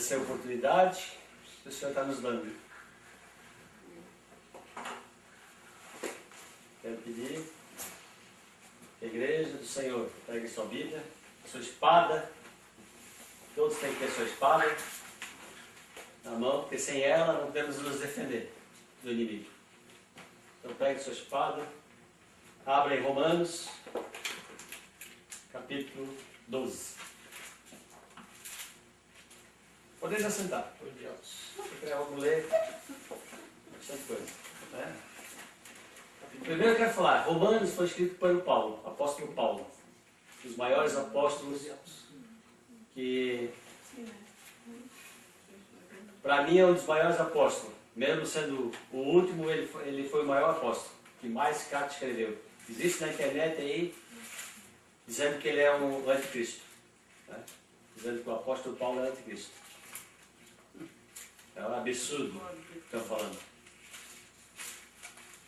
agradecer a oportunidade que o Senhor está nos dando. Quero pedir que a igreja do Senhor pegue sua Bíblia, sua espada. Todos têm que ter sua espada na mão, porque sem ela não podemos nos defender do inimigo. Então pegue sua espada, abra em Romanos, capítulo 12. Podeis assentar. Vamos ler bastante coisa. Né? Primeiro eu quero falar, Romanos foi escrito por Paulo, apóstolo Paulo, um dos maiores apóstolos que, para mim, é um dos maiores apóstolos. Mesmo sendo o último, ele foi o maior apóstolo, que mais cartas escreveu. Existe na internet aí, dizendo que ele é um anticristo. Né? Dizendo que o apóstolo Paulo é anticristo. É um absurdo que estão falando.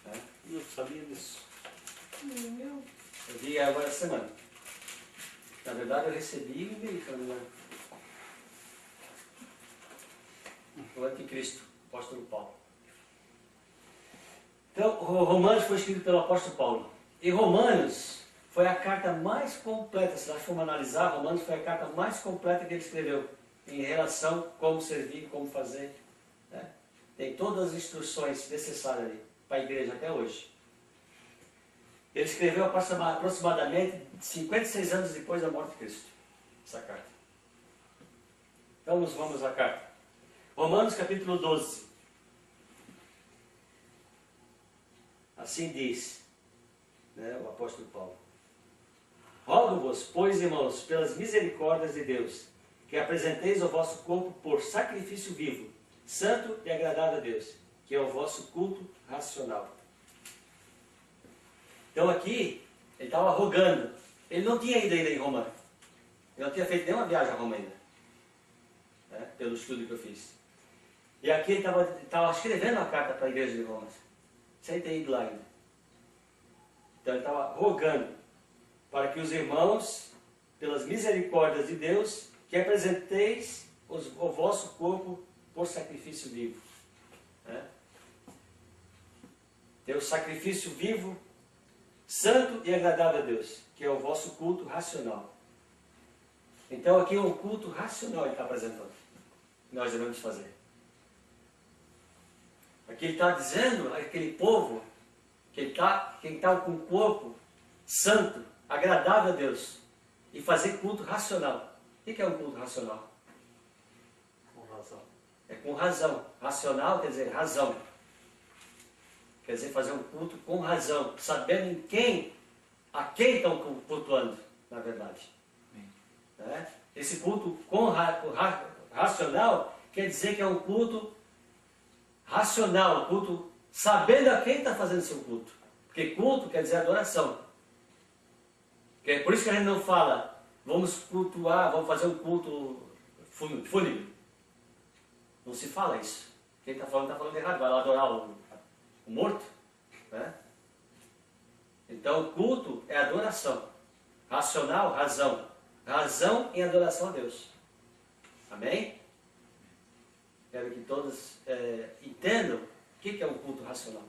É? Não sabia disso. Eu vi agora essa semana. Na verdade, eu recebi um e-mail falando o anticristo, o apóstolo Paulo. Então, Romanos foi escrito pelo apóstolo Paulo. E Romanos foi a carta mais completa, se nós formos analisar, Romanos foi a carta mais completa que ele escreveu em relação a como servir, como fazer. Né? Tem todas as instruções necessárias ali para a igreja até hoje. Ele escreveu aproximadamente 56 anos depois da morte de Cristo, essa carta. Então, vamos à carta. Romanos capítulo 12. Assim diz, né, o apóstolo Paulo. Rogo-vos, pois, irmãos, pelas misericórdias de Deus, que apresenteis o vosso corpo por sacrifício vivo, santo e agradável a Deus, que é o vosso culto racional. Então aqui, ele estava rogando. Ele não tinha ido ainda em Roma. Ele não tinha feito nenhuma viagem a Roma ainda. Né, pelo estudo que eu fiz. E aqui ele estava escrevendo uma carta para a igreja de Roma. Sem ter ido lá ainda. Então ele estava rogando para que os irmãos, pelas misericórdias de Deus, que apresenteis o vosso corpo por sacrifício vivo. Né? Ter o sacrifício vivo, santo e agradável a Deus, que é o vosso culto racional. Então aqui é um culto racional ele está apresentando. Que nós devemos fazer. Aqui ele está dizendo aquele povo que quem está com o corpo santo, agradável a Deus, e fazer culto racional. O que é um culto racional? Com razão. É com razão. Racional quer dizer razão. Quer dizer fazer um culto com razão, sabendo a quem estão cultuando, na verdade. Né? Esse culto racional quer dizer que é um culto racional, culto sabendo a quem está fazendo seu culto. Porque culto quer dizer adoração. É por isso que a gente não fala, vamos cultuar, vamos fazer um culto fúnebre. Não se fala isso. Quem está falando errado, vai lá adorar o morto. Né? Então, culto é adoração. Racional, razão. Razão em adoração a Deus. Amém? Quero que todos entendam o que é um culto racional.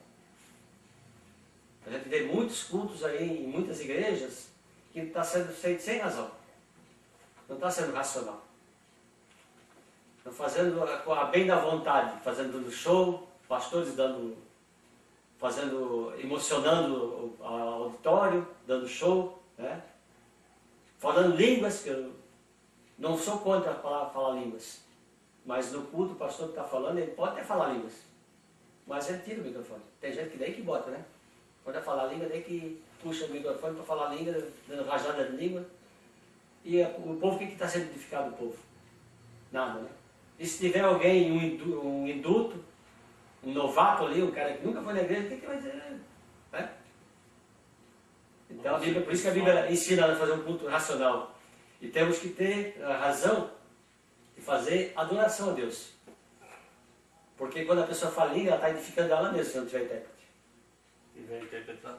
A gente vê muitos cultos aí em muitas igrejas que está sendo feito sem razão. Não está sendo racional. Estão fazendo a bem da vontade, fazendo show, pastores emocionando o auditório, dando show, né? Falando línguas, que eu não sou contra falar línguas, mas no culto o pastor que está falando, ele pode até falar línguas, mas ele tira o microfone. Tem gente que daí que bota, né? Quando é falar língua, daí que puxa o microfone para falar língua, dando rajada de língua. E o povo, o que está sendo edificado, o povo? Nada, né? E se tiver alguém, um induto, um novato ali, um cara que nunca foi na igreja, o que vai dizer? Né? Então, a Bíblia, por isso que a Bíblia ensina a fazer um culto racional. E temos que ter a razão de fazer adoração a Deus. Porque quando a pessoa fala língua, ela está edificando ela mesma, se não tiver intérprete. Se tiver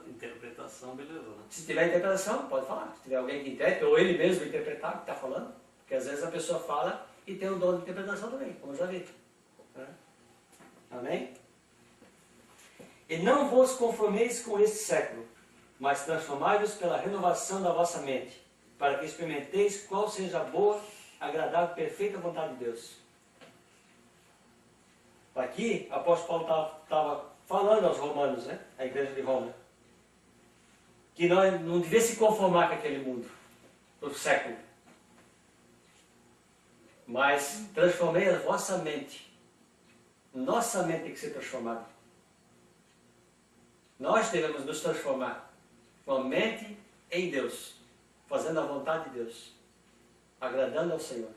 interpretação, beleza. Né? Se tiver interpretação, pode falar. Se tiver alguém que interprete, ou ele mesmo interpretar o que está falando. Porque às vezes a pessoa fala e tem o dom de interpretação também, como eu já vi. Amém? E não vos conformeis com este século, mas transformai-vos pela renovação da vossa mente, para que experimenteis qual seja a boa, agradável e perfeita vontade de Deus. Aqui, o apóstolo Paulo estava falando aos romanos, né? A igreja de Roma, que nós não devia se conformar com aquele mundo, do século, mas transformei a vossa mente. Nossa mente tem que ser transformada. Nós devemos nos transformar com a mente em Deus, fazendo a vontade de Deus, agradando ao Senhor.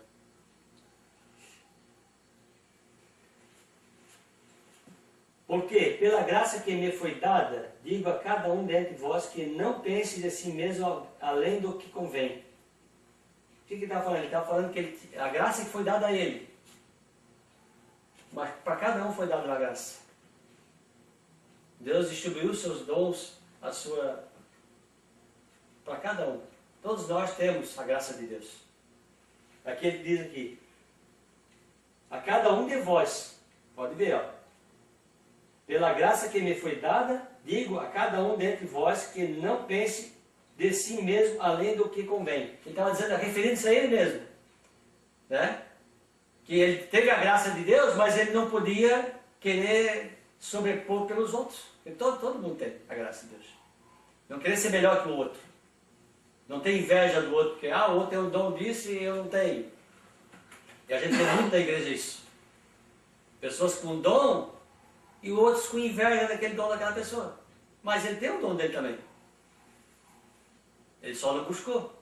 Porque, pela graça que me foi dada, digo a cada um dentre vós que não pense de si mesmo além do que convém. O que ele está falando? Ele está falando que a graça que foi dada a ele. Mas para cada um foi dada uma graça. Deus distribuiu os seus dons para cada um. Todos nós temos a graça de Deus. Aqui ele diz aqui, a cada um de vós, pode ver, ó. Pela graça que me foi dada, digo a cada um dentre vós que não pense de si mesmo além do que convém. Ele estava dizendo, referindo-se a ele mesmo, né? Que ele teve a graça de Deus, mas ele não podia querer sobrepor pelos outros. Porque todo mundo tem a graça de Deus. Não querer ser melhor que o outro. Não ter inveja do outro, porque o outro tem o dom disso e eu não tenho. E a gente tem muito na igreja isso. Pessoas com dom e outros com inveja daquele dom daquela pessoa. Mas ele tem o dom dele também. Ele só não buscou.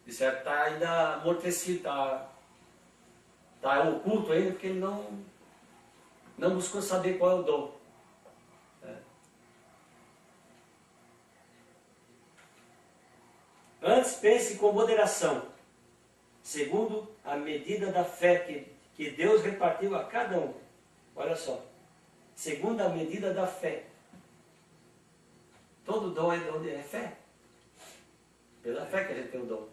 De certo, está ainda amortecido, está oculto ainda, porque ele não buscou saber qual é o dom. Antes pense com moderação, segundo a medida da fé que Deus repartiu a cada um. Olha só, segundo a medida da fé. Todo dom é fé. Pela fé que a gente tem o dom.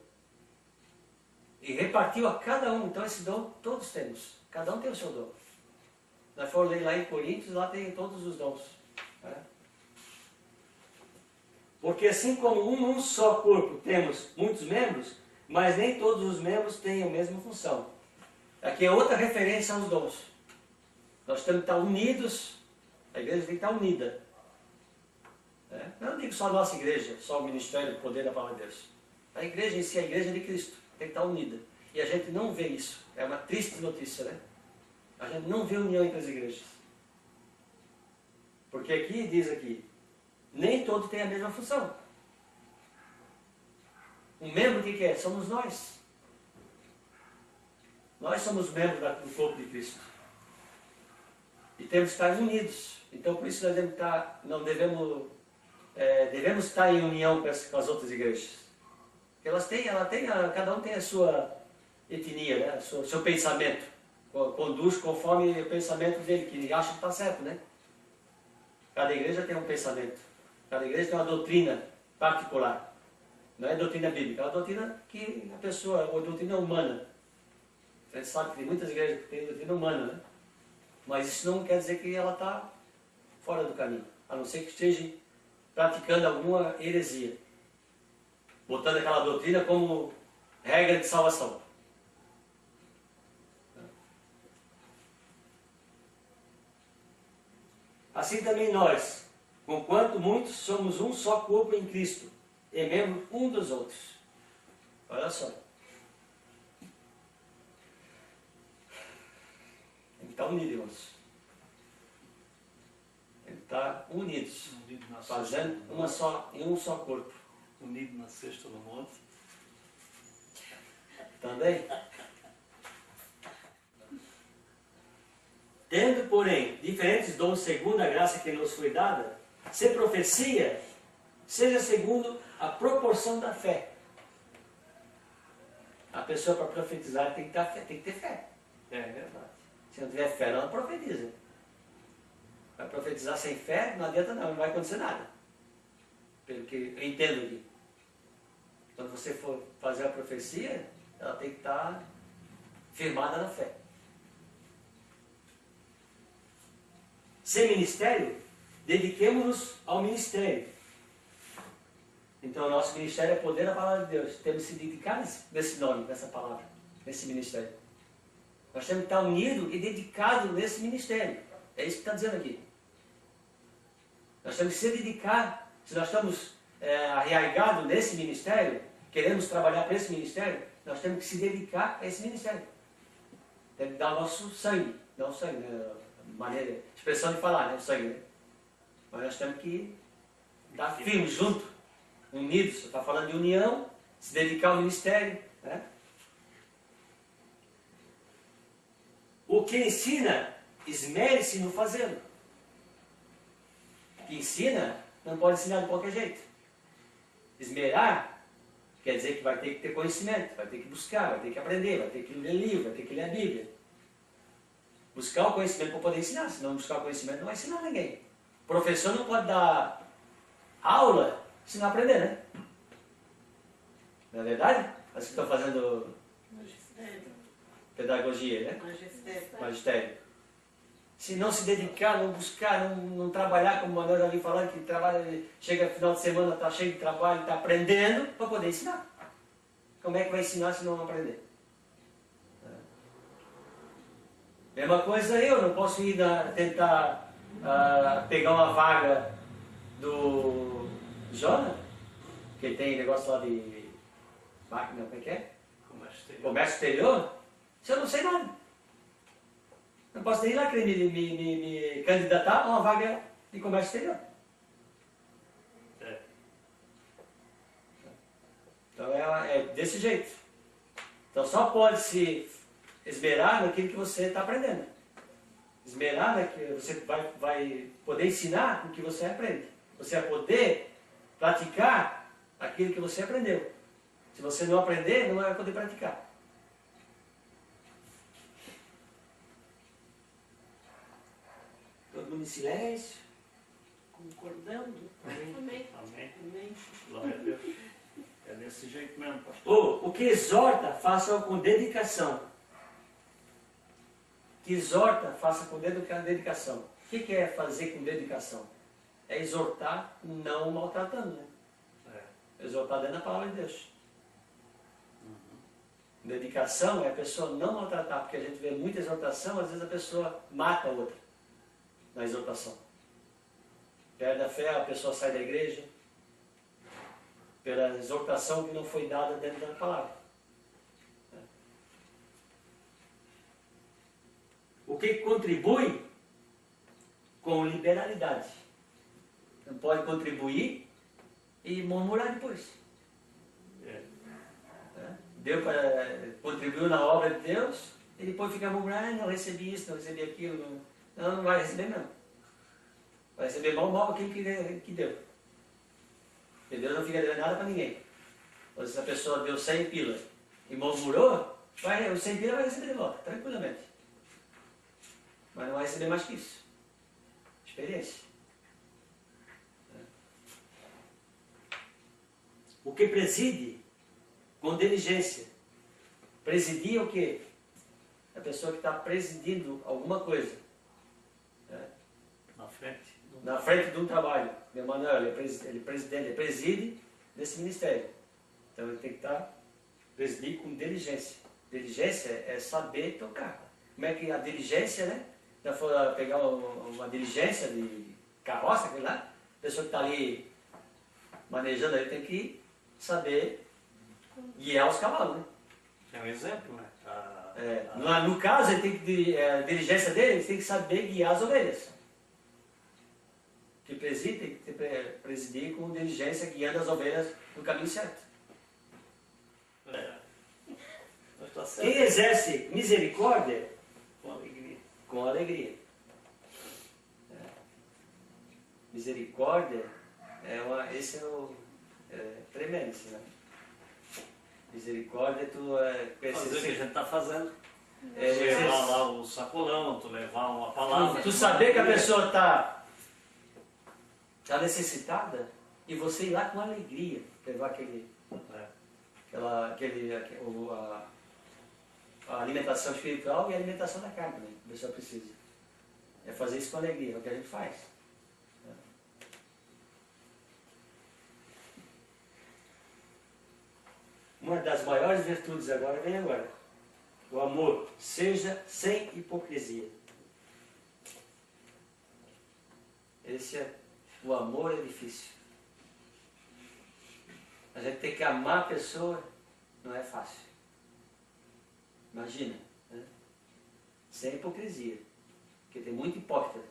E repartiu a cada um. Então esse dom todos temos. Cada um tem o seu dom. Nós fomos ler lá em Coríntios, lá tem todos os dons. Porque assim como um só corpo temos muitos membros, mas nem todos os membros têm a mesma função. Aqui é outra referência aos dons. Nós temos que estar unidos, a igreja tem que estar unida. Eu não digo só a nossa igreja, só o ministério, o poder da palavra de Deus. A igreja em si, a igreja de Cristo, tem que estar unida. E a gente não vê isso. É uma triste notícia, né? A gente não vê união entre as igrejas. Porque aqui, diz aqui, nem todos têm a mesma função. O membro o que é? Somos nós. Nós somos membros do corpo de Cristo. E temos que estar unidos. Então por isso nós devemos estar em união com as outras igrejas. Porque cada um tem a sua etnia, né? O seu pensamento. Conduz conforme o pensamento dele, que acha que está certo, né? Cada igreja tem um pensamento. Cada igreja tem uma doutrina particular. Não é doutrina bíblica, é uma doutrina que a pessoa, ou doutrina humana. A gente sabe que tem muitas igrejas que têm doutrina humana, né? Mas isso não quer dizer que ela está fora do caminho. A não ser que esteja praticando alguma heresia. Botando aquela doutrina como regra de salvação. Assim também nós, conquanto muitos, somos um só corpo em Cristo, e membros um dos outros. Olha só. Tem que estar unido, irmãos. Tem que estar unidos. Fazendo em um só corpo. Unido na cesta do monte. Também. Tendo, porém, diferentes dons segundo a graça que nos foi dada, se profecia, seja segundo a proporção da fé. A pessoa para profetizar tem que ter fé. É verdade. Se não tiver fé, ela não profetiza. Vai profetizar sem fé, não adianta não vai acontecer nada. Pelo que eu entendo aqui. Quando você for fazer a profecia, ela tem que estar firmada na fé. Sem ministério, dediquemos-nos ao ministério. Então, o nosso ministério é poder da palavra de Deus. Temos que se dedicar nesse nome, nessa palavra, nesse ministério. Nós temos que estar unidos e dedicados nesse ministério. É isso que está dizendo aqui. Nós temos que se dedicar. Se nós estamos arraigados nesse ministério, queremos trabalhar para esse ministério, nós temos que se dedicar a esse ministério. Temos que dar o nosso sangue. Não o sangue, né? Maneira, expressão de falar, né? O sangue, né? Mas nós temos que estar firmes, juntos, unidos. Você está falando de união, se dedicar ao ministério, né? O que ensina, esmere-se no fazê-lo. O que ensina, não pode ensinar de qualquer jeito. Esmerar quer dizer que vai ter que ter conhecimento, vai ter que buscar, vai ter que aprender, vai ter que ler livro, vai ter que ler a Bíblia. Buscar o conhecimento para poder ensinar, se não buscar o conhecimento não vai ensinar ninguém. O professor não pode dar aula se não aprender, né? Não é verdade? As que estão fazendo pedagogia, né? Magistério. Se não se dedicar, não buscar, não trabalhar, como o Manuel já viu falando, que trabalha, chega no final de semana, está cheio de trabalho, está aprendendo para poder ensinar. Como é que vai ensinar se não aprender? Mesma coisa eu, não posso ir tentar pegar uma vaga do Jona, que tem negócio lá de máquina, como é que é? Comércio exterior, se eu não sei nada. Não posso nem ir lá querer me candidatar a uma vaga de comércio exterior. Então é desse jeito. Então só pode se esmerar naquilo que você está aprendendo. Esmerar naquilo que você vai poder ensinar o que você aprende. Você vai poder praticar aquilo que você aprendeu. Se você não aprender, não vai poder praticar. Todo mundo em silêncio. Concordando? Amém. Amém. Amém. Glória a Deus. É desse jeito mesmo, pastor. O que exorta, faça com dedicação. Que exorta, faça com dedicação. O que é fazer com dedicação? É exortar, não maltratando, né? Exortar dentro da palavra de Deus. Dedicação é a pessoa não maltratar, porque a gente vê muita exortação, às vezes a pessoa mata a outra na exortação. Perde a fé, a pessoa sai da igreja, pela exortação que não foi dada dentro da palavra. O que contribui com liberalidade. Não pode contribuir e murmurar depois. Deu para contribuir na obra de Deus e depois fica murmurando, não recebi isso, não recebi aquilo. Não vai receber não. Vai receber mal aquilo que deu. Porque Deus não fica devendo nada para ninguém. Então, se a pessoa deu 100 pila e murmurou, os 100 pila vai receber de volta, tranquilamente. Mas não vai receber mais que isso. Experiência. O que preside com diligência. Presidir é o quê? A pessoa que está presidindo alguma coisa. Na frente. Na frente de um trabalho. Meu Manuel, ele é presidente, ele preside nesse ministério. Então ele tem que presidir com diligência. Diligência é saber tocar. Como é que a diligência, né? Já for pegar uma diligência de carroça, aquele lá, a pessoa que está ali manejando, ele tem que saber guiar os cavalos, né? É um exemplo, né? No caso, ele tem que, a diligência dele, ele tem que saber guiar as ovelhas. Que preside, tem que presidir com diligência, guiando as ovelhas no caminho certo. Tá certo. Quem exerce misericórdia, Com alegria. com alegria. Misericórdia, esse é tremendo, né? Misericórdia, tu Fazer o que a gente está fazendo. É, Levar lá o sacolão, tu levar uma palavra. tu saber que a pessoa está necessitada e você ir lá com alegria levar a alimentação espiritual e a alimentação da carne também, a pessoa precisa. É fazer isso com alegria, é o que a gente faz. Uma das maiores virtudes agora vem agora. O amor, seja sem hipocrisia. O amor é difícil. A gente tem que amar a pessoa, não é fácil. Imagina, né? Sem hipocrisia. Porque tem muito hipócrita,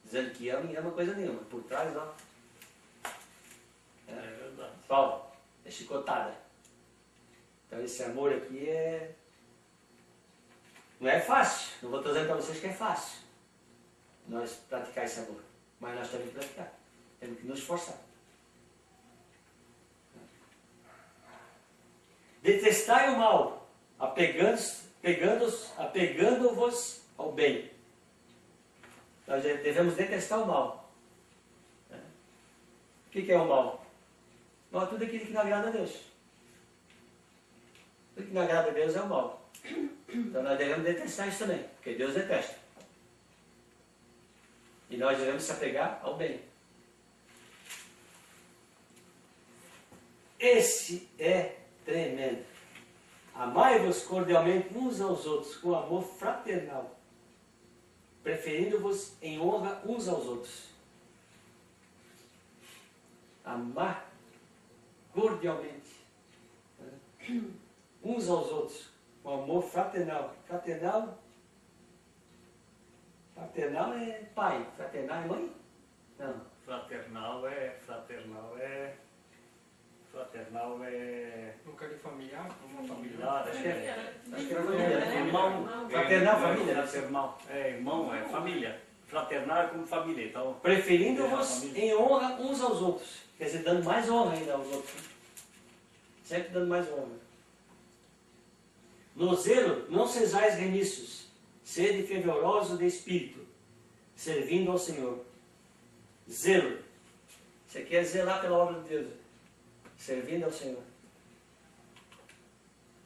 dizendo que ama e ama coisa nenhuma. Por trás, ó. É verdade. Paulo, é chicotada. Então esse amor aqui não é fácil. Não vou estar dizendo para vocês que é fácil nós praticar esse amor. Mas nós temos que praticar. Temos que nos esforçar. Detestai o mal, apegando-vos ao bem. Nós devemos detestar o mal. O que é o mal? Mal é tudo aquilo que não agrada a Deus. Tudo que não agrada a Deus é o mal. Então nós devemos detestar isso também, porque Deus detesta. E nós devemos se apegar ao bem. Esse é tremendo. Amai-vos cordialmente uns aos outros com amor fraternal, preferindo-vos em honra uns aos outros. Amar cordialmente uns aos outros com amor fraternal. Fraternal é pai, fraternal é mãe? Não. Fraternal é Nunca de familiar, uma familiar, Acho que era família. irmão. Fraternal, família. Fraternal, irmão, é família. Fraternal é como família, então. Preferindo-vos em honra uns aos outros. Quer dizer, dando mais honra ainda aos outros. Sempre dando mais honra. No zelo, não sejais remisso, sede fervorosos de espírito, servindo ao Senhor. Zelo. Você quer zelar pela obra de Deus. Servindo ao Senhor.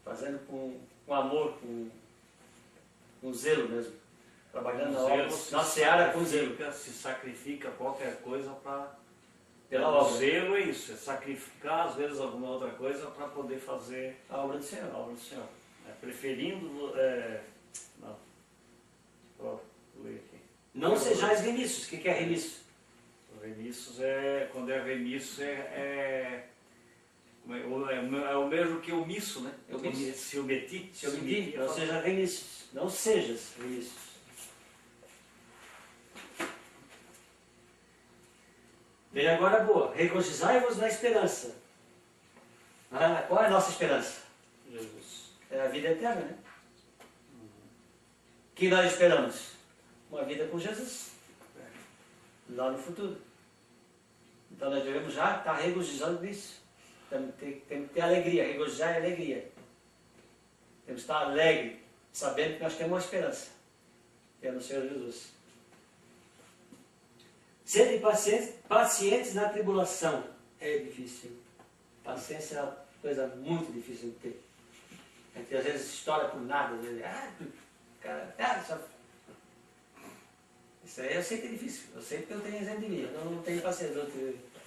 Fazendo com amor, com zelo mesmo. Trabalhando na obra, na seara com zelo. Se sacrifica qualquer coisa para... Pela O obra. zelo é isso, é sacrificar às vezes alguma outra coisa para poder fazer A obra do a Senhor. obra do Senhor. Preferindo... não. Vou ler aqui. Não sejais remissos. O que é remisso? Remissos quando é remisso é o mesmo que omisso, né? Omisso. Se omitir. Se eu mentir, não seja remissos. Não sejas remissos. Vem agora a boa. Regozijai-vos na esperança. Qual é a nossa esperança? Jesus. É a vida eterna, né? O que nós esperamos? Uma vida com Jesus. Lá no futuro. Então nós devemos já estar regozijando nisso. Temos que ter alegria. Regozijar é alegria. Temos que estar alegre, sabendo que nós temos uma esperança. Que é no Senhor Jesus. Sede pacientes na tribulação. É difícil. Paciência é uma coisa muito difícil de ter. A gente às vezes estoura por nada. Às vezes, isso aí eu sei que é difícil. Eu sei porque eu tenho exemplo de mim. Eu não tenho paciência.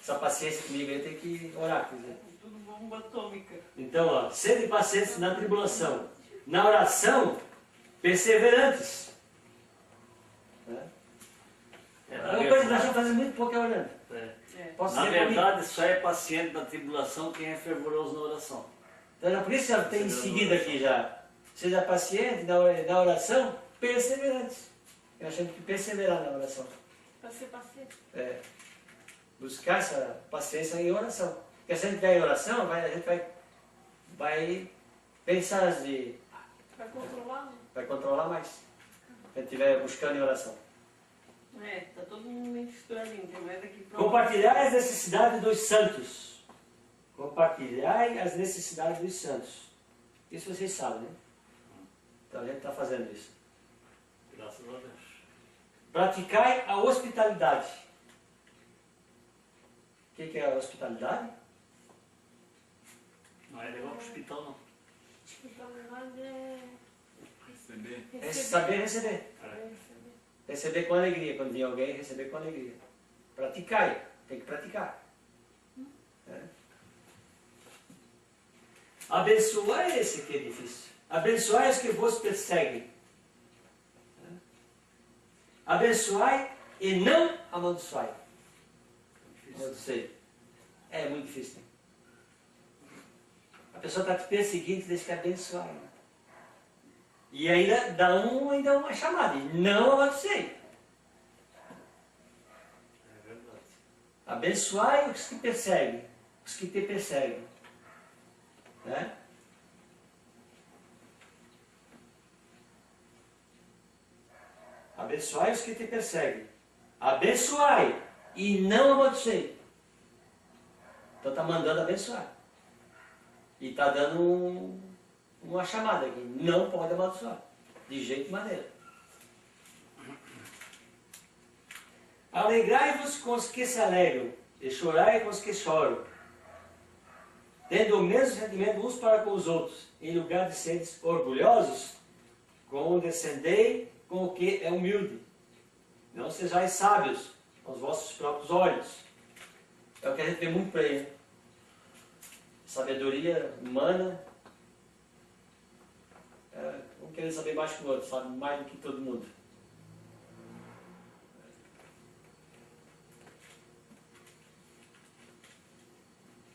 Essa paciência comigo eu tenho que orar. Quer dizer. Tudo bomba atômica. Então, ó, sede pacientes na tribulação. Na oração, perseverantes. Né? Uma coisa que nós estamos fazendo muito pouco é orando. Posso Na dizer por mim. verdade, só é paciente na tribulação quem é fervoroso na oração. Então, por isso já tem seguido aqui já. Seja paciente na oração, perseverantes. Nós temos que perseverar na oração. Para ser paciente. Buscar essa paciência em oração. Porque se a gente estiver em oração, a gente vai pensar de... Para controlar, né? Vai controlar mais. Se a gente estiver buscando em oração. Tá todo mundo meio misturadinho. Tem mais aqui para Compartilhai as necessidades dos santos. Compartilhai as necessidades dos santos. Isso vocês sabem, né? Então a gente está fazendo isso. Graças a Deus. Praticai a hospitalidade. O que é a hospitalidade? Não é levar para o hospital, não. hospitalidade é É saber receber. É. Receber com alegria. Quando vem alguém, receber com alegria. Praticar. Tem que praticar. É. Abençoar é esse que é difícil. Abençoai os que vos perseguem. Abençoai e não amaldiçoai. Amaldiçoei. É muito difícil. Né? A pessoa está te perseguindo, deixa que abençoar. Né? E ainda dá uma chamada. E não amaldiçoei. É verdade. Abençoai os que perseguem. Os que te perseguem. Né? Abençoai os que te perseguem. Abençoai e não amaldiçoei. Então está mandando abençoar. E está dando uma chamada aqui. Não pode amaldiçoar. De jeito e maneira. Alegrai-vos com os que se alegram. E chorai com os que choram. Tendo o mesmo sentimento uns para com os outros. Em lugar de seres orgulhosos, condescendei com o que é humilde. Não sejais sábios aos vossos próprios olhos. É o que a gente vê muito por aí. Né? Sabedoria humana. Um querendo saber mais que o outro, sabe mais do que todo mundo.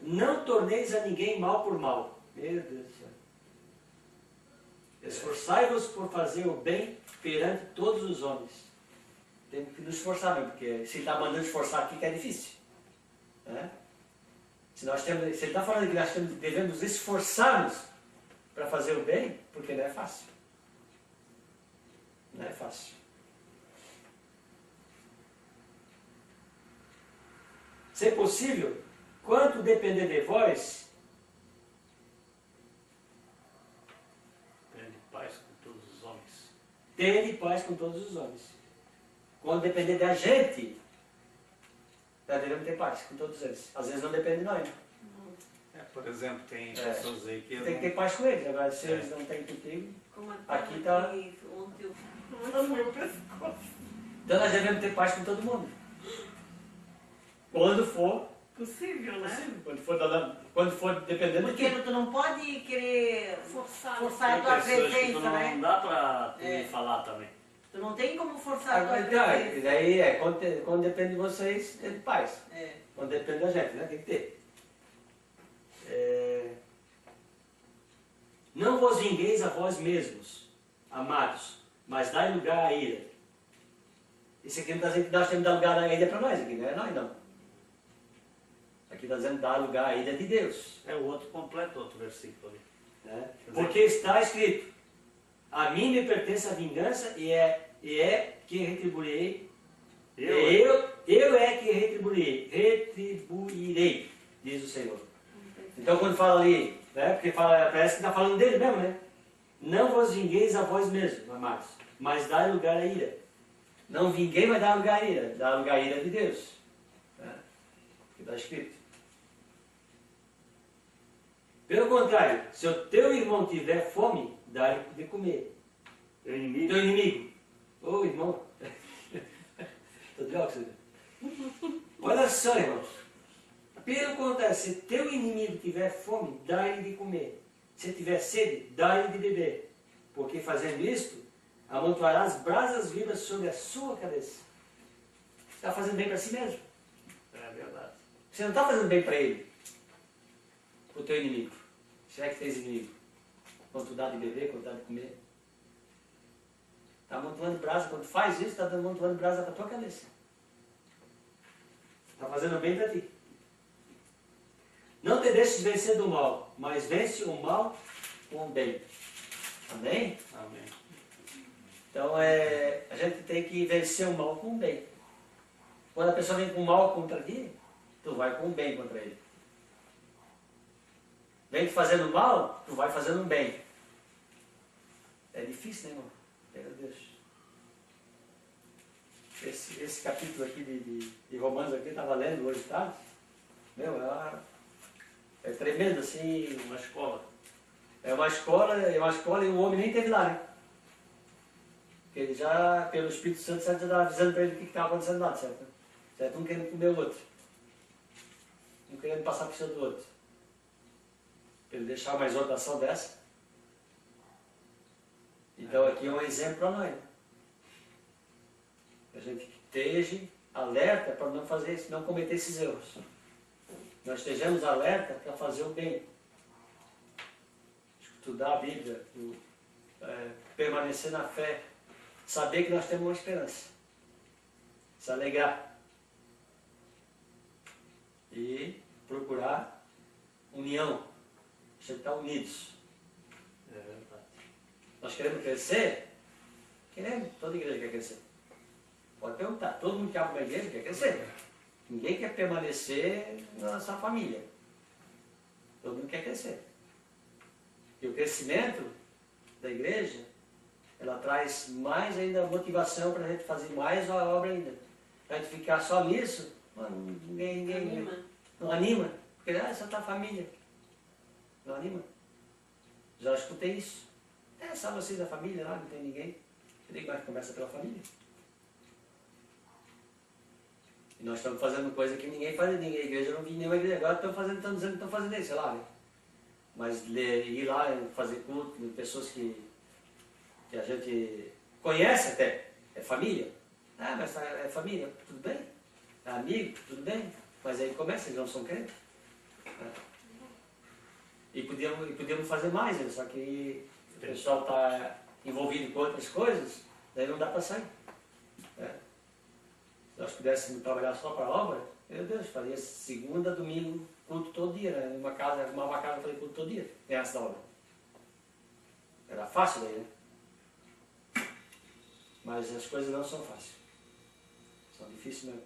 Não torneis a ninguém mal por mal. Meu Deus do céu. Esforçai-vos por fazer o bem perante todos os homens. Temos que nos esforçar mesmo, porque se ele está mandando esforçar aqui que é difícil. Né? Se ele está falando que nós devemos esforçar-nos para fazer o bem, porque não é fácil. Não é fácil. Se possível, quanto depender de vós, Tende paz com todos os homens. tende paz com todos os homens. Quando depender da gente, nós devemos ter paz com todos eles. Às vezes não depende de nós. Né? Por exemplo, tem pessoas aí que... Tem que ter paz com eles. Agora, se eles não têm contigo, Como aqui está... ontem eu no meu pescoço. Então nós devemos ter paz com todo mundo. Quando for Possível, né? possível. Quando for dependendo de Porque ti. tu não pode querer forçar a Tem tua pessoas que presença, tu não né? dá pra tu É. falar também. Tu não tem como forçar a tua Então, presença. daí quando depende de vocês, tem paz. É. Quando depende da gente, né? Tem que ter. Não vos vingueis a vós mesmos, amados, mas dai lugar à ira. Isso aqui não está dizendo que nós temos que dar lugar à ira para nós, aqui não é nós não. Aqui está dizendo dar lugar à ira de Deus. É o outro completo, outro versículo ali. Né? Porque está escrito, a mim me pertence a vingança e é que retribuirei. Eu é que retribuirei, diz o Senhor. Então quando fala ali, né, porque parece que está falando dele mesmo, né? Não vos vingueis a vós mesmos, amados, mas dai lugar à ira. Não vinguei, mas dá lugar à ira. Dá lugar à ira de Deus. Né? Que está escrito. Pelo contrário, se o teu irmão tiver fome, dá-lhe de comer. Teu inimigo. Ô irmão. Estou de óxido. Olha só, irmãos. Pelo contrário, se teu inimigo tiver fome, dá-lhe de comer. Se tiver sede, dá-lhe de beber. Porque fazendo isto, amontoarás brasas vivas sobre a sua cabeça. Você está fazendo bem para si mesmo. É verdade. Você não está fazendo bem para ele. Para o teu inimigo. Se é que tens inimigo. Quando tu dá de beber, quando tu dá de comer. Está amontoando brasa. Quando tu faz isso, está amontoando brasa para a tua cabeça. Está fazendo bem para ti. Não te deixes vencer do mal, mas vence o mal com o bem. Amém? Amém. Então a gente tem que vencer o mal com o bem. Quando a pessoa vem com o mal contra ti, tu vai com o bem contra ele. Vem te fazendo mal, tu vai fazendo um bem. É difícil, né, irmão? Meu Deus. Esse capítulo aqui de Romanos aqui, eu estava lendo hoje tarde. Meu, é tremendo assim. Uma escola. É uma escola e o homem nem teve lá, né? Porque ele já, pelo Espírito Santo, já estava avisando para ele o que estava acontecendo lá, certo? Certo? Um querendo comer o outro. Um querendo passar por cima do outro. Para ele deixar uma exortação dessa. Então aqui é um exemplo para nós. A gente esteja alerta para não fazer isso, não cometer esses erros. Nós estejamos alerta para fazer o bem. Estudar a Bíblia, permanecer na fé, saber que nós temos uma esperança, se alegrar e procurar união, a gente está unidos. É verdade. Nós queremos crescer? Queremos, toda igreja quer crescer. Pode perguntar, todo mundo que abre uma igreja quer crescer. Ninguém quer permanecer na sua família. Todo mundo quer crescer. E o crescimento da igreja, ela traz mais ainda motivação para a gente fazer mais a obra ainda. Para a gente ficar só nisso, ninguém não anima. Porque só está a família. Não anima. Já escutei isso. É só vocês da família lá, não tem ninguém. Tem mais conversa pela família. E nós estamos fazendo coisa que ninguém faz, ninguém. A igreja não vi nenhuma igreja. Agora estão dizendo que estão fazendo isso, sei lá, né? Mas ir lá fazer culto com pessoas que a gente conhece até, é família. Ah, mas é família, tudo bem. É amigo, tudo bem. Mas aí começa, eles não são crentes. Né? E podíamos fazer mais, né? Só que o pessoal está envolvido com outras coisas, daí não dá para sair. Né? Se nós pudéssemos trabalhar só para a obra, meu Deus, faria segunda, domingo, culto todo dia, né? Uma casa, arrumava uma casa, fazer culto todo dia, ganhasse da obra. Era fácil daí, né? Mas as coisas não são fáceis. São difíceis mesmo.